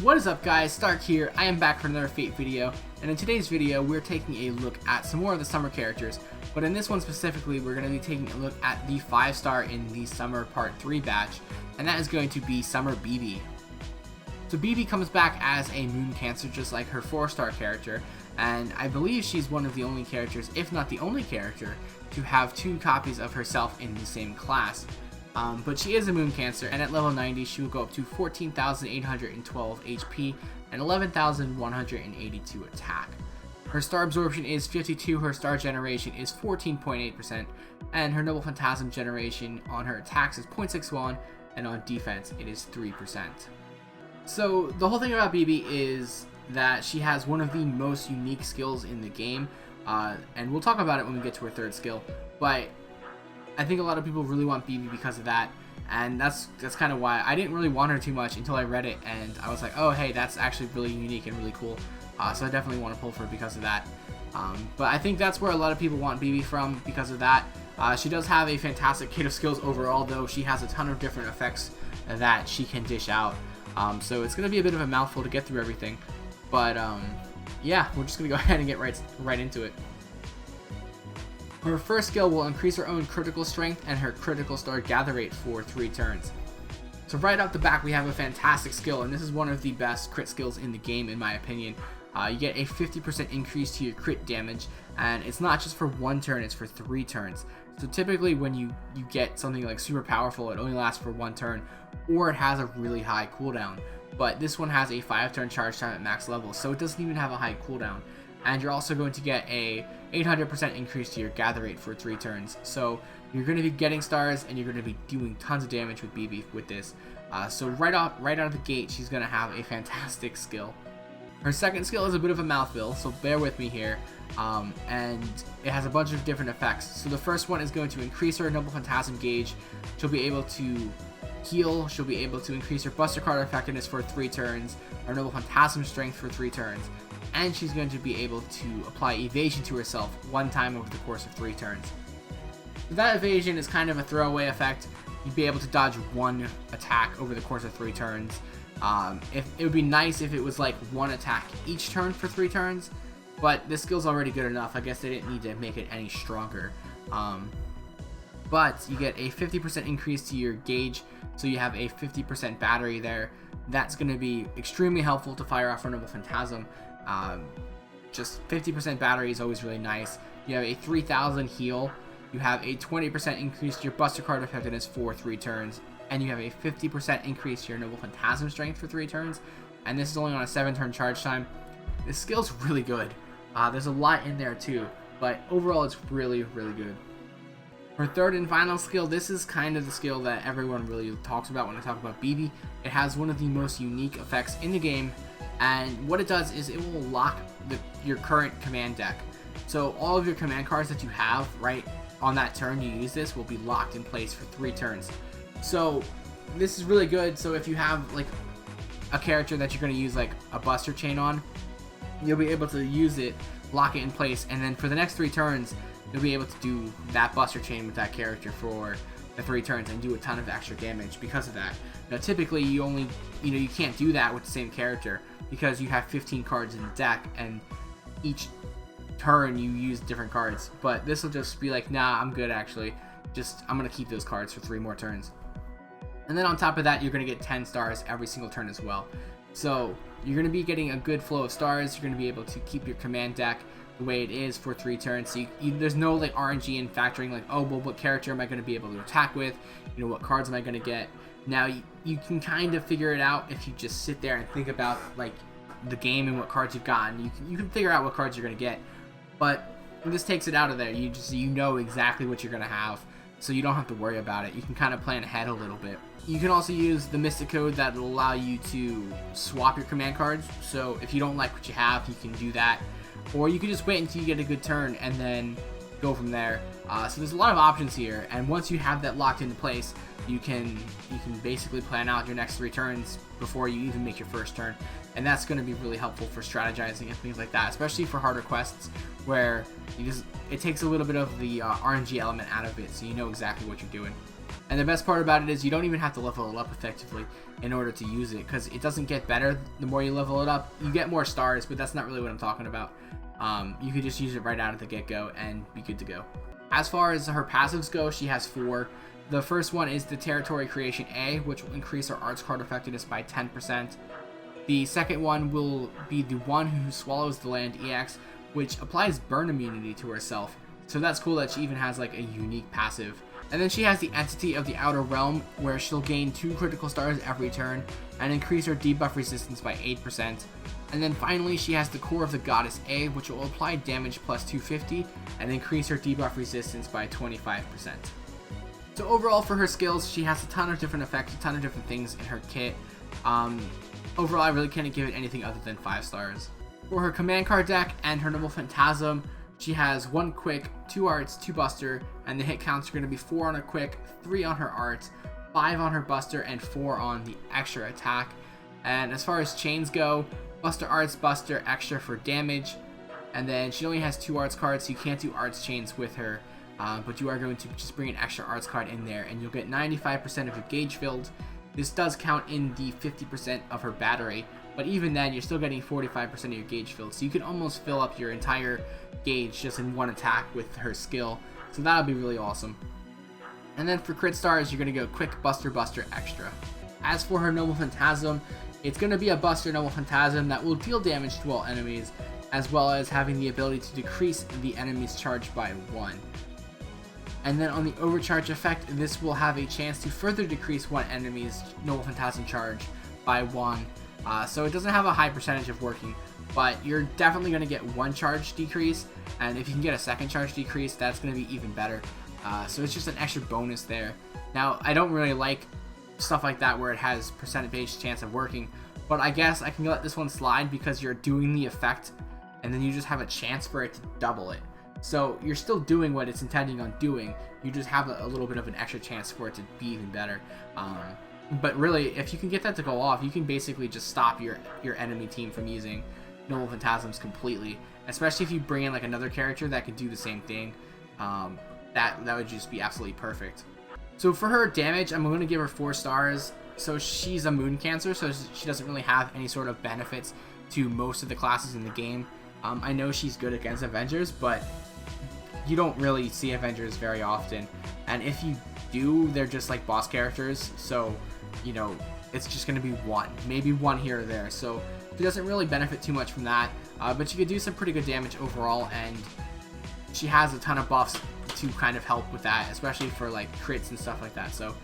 What is up guys, Stark here. I am back for another Fate video, and in today's video we're taking a look at some more of the summer characters, but in this one specifically we're going to be taking a look at the 5-star in the summer part 3 batch, and that is going to be Summer Bibi. So Bibi comes back as a Moon Cancer just like her 4-star character, and I believe she's one of the only characters, if not the only character, to have 2 copies of herself in the same class. But she is a Moon Cancer, and at level 90 she will go up to 14,812 HP and 11,182 attack. Her star absorption is 52, her star generation is 14.8%, and her Noble Phantasm generation on her attacks is 0.61, and on defense it is 3%. So the whole thing about Bibi is that she has one of the most unique skills in the game, and we'll talk about it when we get to her 3rd skill, but I think a lot of people really want Bibi because of that, and that's kind of why I didn't really want her too much until I read it, and I was like, oh hey, that's actually really unique and really cool, so I definitely want to pull for her because of that. But I think that's where a lot of people want Bibi from because of that. She does have a fantastic kit of skills overall, though she has a ton of different effects that she can dish out, so it's going to be a bit of a mouthful to get through everything, but yeah, we're just going to go ahead and get right into it. Her first skill will increase her own critical strength and her critical star gather rate for 3 turns. So right off the back we have a fantastic skill, and this is one of the best crit skills in the game in my opinion. You get a 50% increase to your crit damage, and it's not just for 1 turn, it's for 3 turns. So typically when you get something like super powerful, it only lasts for 1 turn, or it has a really high cooldown. But this one has a 5-turn charge time at max level, so it doesn't even have a high cooldown. And you're also going to get a 800% increase to your gather rate for 3 turns. So you're going to be getting stars, and you're going to be doing tons of damage with Bibi with this. So right out of the gate, she's going to have a fantastic skill. Her second skill is a bit of a mouthful, so bear with me here. And it has a bunch of different effects. So the first one is going to increase her Noble Phantasm gauge. She'll be able to heal, she'll be able to increase her Buster Card effectiveness for 3 turns, her Noble Phantasm strength for 3 turns, and she's going to be able to apply evasion to herself 1 time over the course of 3 turns. That evasion is kind of a throwaway effect. You'd be able to dodge 1 attack over the course of 3 turns. If it would be nice if it was like 1 attack each turn for 3 turns, but this skill's already good enough. I guess they didn't need to make it any stronger. But you get a 50% increase to your gauge, so you have a 50% battery there. That's going to be extremely helpful to fire off her Noble Phantasm. Just 50% battery is always really nice. You have a 3000 heal, you have a 20% increase to your Buster Card effectiveness for 3 turns, and you have a 50% increase to your Noble Phantasm strength for 3 turns, and this is only on a 7-turn charge time. This skill's really good. There's a lot in there too, but overall it's really, really good. Her 3rd and final skill, this is kind of the skill that everyone really talks about when I talk about Bibi. It has one of the most unique effects in the game, and what it does is it will lock your current command deck. So all of your command cards that you have right on that turn you use this will be locked in place for 3 turns. So this is really good. So if you have like a character that you're going to use like a Buster Chain on, you'll be able to use it, lock it in place, and then for the next 3 turns you'll be able to do that Buster Chain with that character for the 3 turns and do a ton of extra damage because of that. Now typically you can't do that with the same character because you have 15 cards in the deck, and each turn you use different cards. But this will just be like, nah, I'm good actually. I'm going to keep those cards for 3 more turns. And then on top of that, you're going to get 10 stars every single turn as well. So you're going to be getting a good flow of stars. You're going to be able to keep your command deck the way it is for 3 turns. So there's no like RNG in factoring like, oh, well, what character am I going to be able to attack with? What cards am I going to get? Now you can kind of figure it out if you just sit there and think about like the game and what cards you've gotten. You can figure out what cards you're going to get, but this takes it out of there. You know exactly what you're going to have, so you don't have to worry about it. You can kind of plan ahead a little bit. You can also use the Mystic Code that will allow you to swap your command cards. So if you don't like what you have, you can do that, or you can just wait until you get a good turn and then go from there. So there's a lot of options here, and once you have that locked into place, you can basically plan out your next 3 turns before you even make your first turn, and that's going to be really helpful for strategizing and things like that, especially for harder quests where it takes a little bit of the RNG element out of it, so you know exactly what you're doing. And the best part about it is you don't even have to level it up effectively in order to use it, because it doesn't get better the more you level it up. You get more stars, but that's not really what I'm talking about. You could just use it right out of the get-go and be good to go. As far as her passives go, she has 4. The first one is the Territory Creation A, which will increase her arts card effectiveness by 10%. The second one will be the One Who Swallows the Land EX, which applies burn immunity to herself. So that's cool that she even has like a unique passive. And then she has the Entity of the Outer Realm, where she'll gain 2 critical stars every turn and increase her debuff resistance by 8%. And then finally, she has the Core of the Goddess A, which will apply damage plus 250 and increase her debuff resistance by 25%. So overall for her skills, she has a ton of different effects, a ton of different things in her kit. Overall, I really can't give it anything other than 5 stars. For her command card deck and her Noble Phantasm, she has 1 quick, 2 arts, 2 buster, and the hit counts are going to be 4 on her quick, 3 on her arts, 5 on her buster, and 4 on the extra attack. And as far as chains go, buster arts, buster extra for damage, and then she only has 2 arts cards, so you can't do arts chains with her, but you are going to just bring an extra arts card in there, and you'll get 95% of your gauge filled. This does count in the 50% of her battery, but even then you're still getting 45% of your gauge filled, so you can almost fill up your entire gauge just in 1 attack with her skill, so that'll be really awesome. And then for crit stars, you're going to go quick, buster, buster, extra. As for her Noble Phantasm, it's going to be a buster Noble Phantasm that will deal damage to all enemies, as well as having the ability to decrease the enemy's charge by 1. And then on the overcharge effect, this will have a chance to further decrease one enemy's Noble Phantasm charge by 1. So it doesn't have a high percentage of working, but you're definitely going to get 1 charge decrease, and if you can get a 2nd charge decrease, that's going to be even better. So it's just an extra bonus there. Now, I don't really like stuff like that where it has percentage chance of working, but I guess I can let this one slide because you're doing the effect, and then you just have a chance for it to double it. So you're still doing what it's intending on doing, you just have a little bit of an extra chance for it to be even better. But really, if you can get that to go off, you can basically just stop your enemy team from using Noble Phantasms completely, especially if you bring in like another character that could do the same thing. That would just be absolutely perfect. So for her damage, I'm going to give her 4 stars. So she's a Moon Cancer, so she doesn't really have any sort of benefits to most of the classes in the game. I know she's good against Avengers, but you don't really see Avengers very often, and if you do, they're just like boss characters, so you know it's just going to be maybe one here or there, so she doesn't really benefit too much from that, but she could do some pretty good damage overall, and she has a ton of buffs to kind of help with that, especially for like crits and stuff like that. So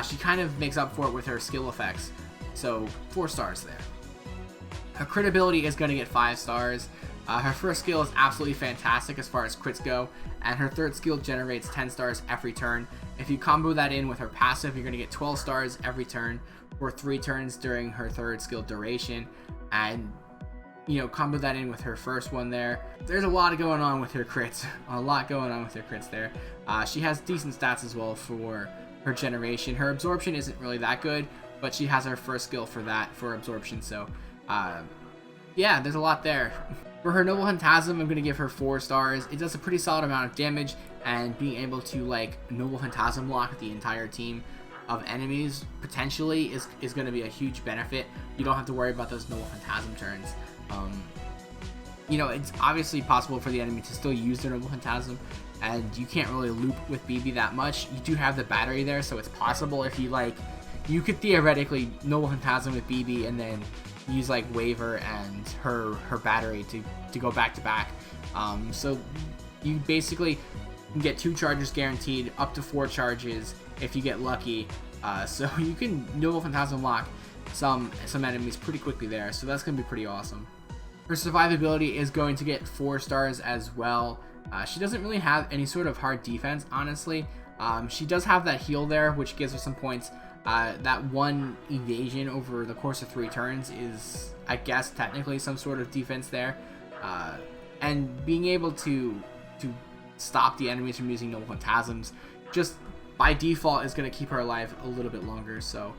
she kind of makes up for it with her skill effects, so 4 stars there. Her crit ability is going to get 5 stars. Her first skill is absolutely fantastic as far as crits go, and her third skill generates 10 stars every turn. If you combo that in with her passive, you're going to get 12 stars every turn for 3 turns during her third skill duration, and you know, combo that in with her first one there. There's a lot going on with her crits, there. She has decent stats as well for her generation. Her absorption isn't really that good, but she has her first skill for that, for absorption, so yeah, there's a lot there. For her Noble Phantasm, I'm going to give her 4 stars. It does a pretty solid amount of damage, and being able to like Noble Phantasm lock the entire team of enemies potentially is going to be a huge benefit. You don't have to worry about those Noble Phantasm turns. You know, it's obviously possible for the enemy to still use their Noble Phantasm, and you can't really loop with BB that much. You do have the battery there, so it's possible if you like, you could theoretically Noble Phantasm with BB and then use like Waver and her battery to go back to back. So you basically can get 2 charges guaranteed, up to 4 charges if you get lucky. So you can Noble Phantasm lock some enemies pretty quickly there, so that's going to be pretty awesome. Her survivability is going to get 4 stars as well. She doesn't really have any sort of hard defense, honestly. She does have that heal there, which gives her some points. That 1 evasion over the course of 3 turns is, I guess, technically some sort of defense there. And being able to stop the enemies from using Noble Phantasms, just by default, is going to keep her alive a little bit longer. So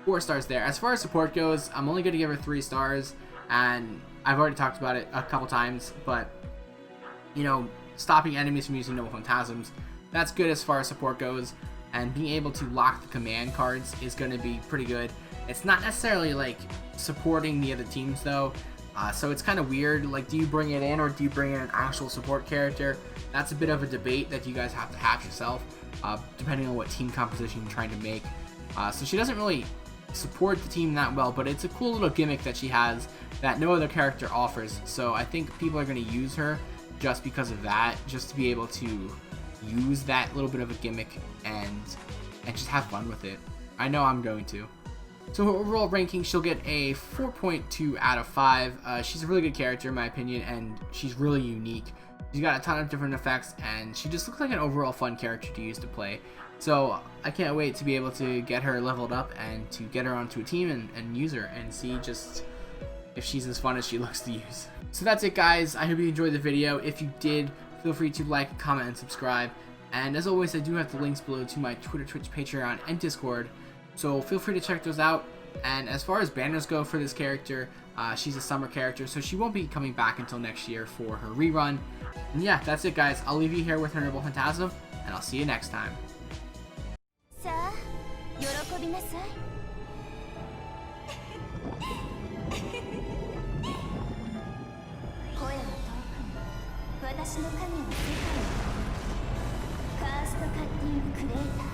4 stars there. As far as support goes, I'm only going to give her 3 stars, and I've already talked about it a couple times, but you know, stopping enemies from using Noble Phantasms, that's good as far as support goes. and being able to lock the command cards is going to be pretty good. It's not necessarily like supporting the other teams though, so it's kind of weird. Like, do you bring it in or do you bring in an actual support character? That's a bit of a debate that you guys have to hatch yourself, depending on what team composition you're trying to make. So she doesn't really support the team that well, but it's a cool little gimmick that she has that no other character offers. So I think people are going to use her just because of that, just to be able to use that little bit of a gimmick and just have fun with it. I know I'm going to. So her overall ranking, she'll get a 4.2 out of 5. She's a really good character in my opinion, and she's really unique. She's got a ton of different effects, and she just looks like an overall fun character to use to play. So I can't wait to be able to get her leveled up and to get her onto a team and use her and see just if she's as fun as she looks to use. So that's it, guys. I hope you enjoyed the video. If you did, feel free to like, comment, and subscribe. And as always, I do have the links below to my Twitter, Twitch, Patreon, and Discord. So feel free to check those out. And as far as banners go for this character, she's a summer character, so she won't be coming back until next year for her rerun. And yeah, that's it, guys. I'll leave you here with her Noble Phantasm, and I'll see you next time. さあ、喜びなさい。声は遠くに、私の影は世界に。カーストカッティングクレーター。